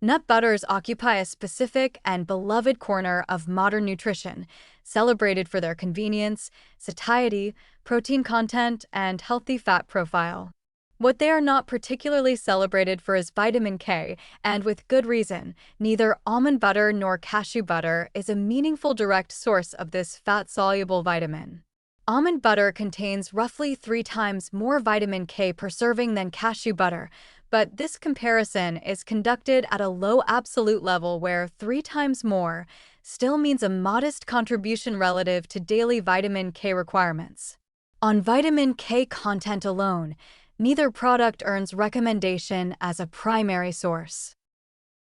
Nut butters occupy a specific and beloved corner of modern nutrition, celebrated for their convenience, satiety, protein content, and healthy fat profile. What they are not particularly celebrated for is vitamin K, and with good reason. Neither almond butter nor cashew butter is a meaningful direct source of this fat-soluble vitamin. Almond butter contains roughly 3 times more vitamin K per serving than cashew butter, but this comparison is conducted at a low absolute level where 3 times more still means a modest contribution relative to daily vitamin K requirements. On vitamin K content alone, neither product earns recommendation as a primary source.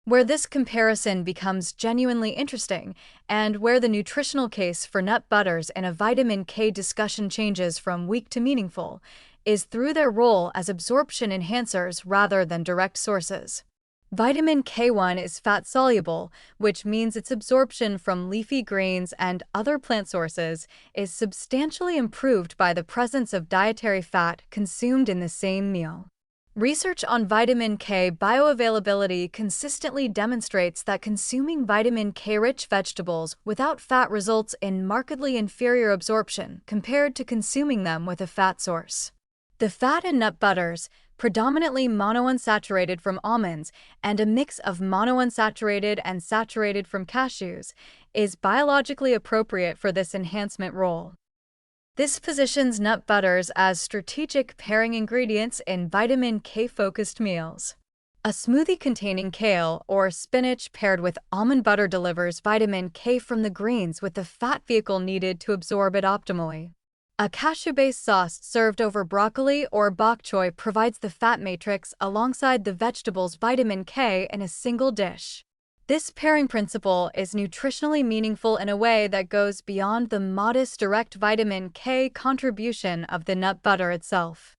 Where this comparison becomes genuinely interesting, and where the nutritional case for nut butters in a vitamin K discussion changes from weak to meaningful, is through their role as absorption enhancers rather than direct sources. Vitamin K1 is fat-soluble, which means its absorption from leafy greens and other plant sources is substantially improved by the presence of dietary fat consumed in the same meal. Research on vitamin K bioavailability consistently demonstrates that consuming vitamin K-rich vegetables without fat results in markedly inferior absorption compared to consuming them with a fat source. The fat in nut butters, predominantly monounsaturated from almonds and a mix of monounsaturated and saturated from cashews, is biologically appropriate for this enhancement role. This positions nut butters as strategic pairing ingredients in vitamin K-focused meals. A smoothie containing kale or spinach paired with almond butter delivers vitamin K from the greens with the fat vehicle needed to absorb it optimally. A cashew-based sauce served over broccoli or bok choy provides the fat matrix alongside the vegetable's vitamin K in a single dish. This pairing principle is nutritionally meaningful in a way that goes beyond the modest direct vitamin K contribution of the nut butter itself.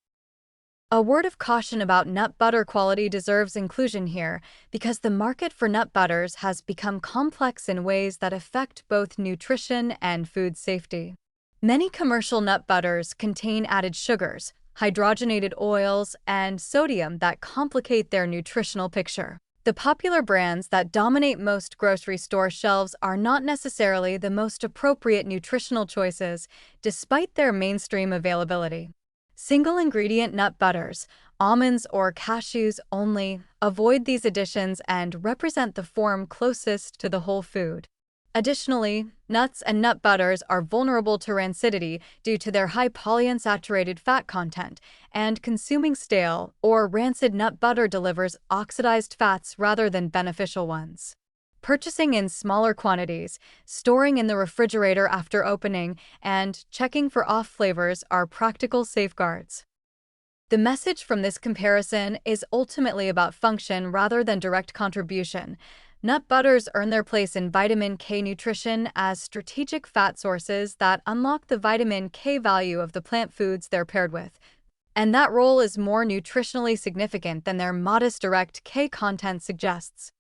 A word of caution about nut butter quality deserves inclusion here, because the market for nut butters has become complex in ways that affect both nutrition and food safety. Many commercial nut butters contain added sugars, hydrogenated oils, and sodium that complicate their nutritional picture. The popular brands that dominate most grocery store shelves are not necessarily the most appropriate nutritional choices, despite their mainstream availability. Single-ingredient nut butters, almonds or cashews only, avoid these additions and represent the form closest to the whole food. Additionally, nuts and nut butters are vulnerable to rancidity due to their high polyunsaturated fat content, and consuming stale or rancid nut butter delivers oxidized fats rather than beneficial ones. Purchasing in smaller quantities, storing in the refrigerator after opening, and checking for off flavors are practical safeguards. The message from this comparison is ultimately about function rather than direct contribution. Nut butters earn their place in vitamin K nutrition as strategic fat sources that unlock the vitamin K value of the plant foods they're paired with, and that role is more nutritionally significant than their modest direct K content suggests.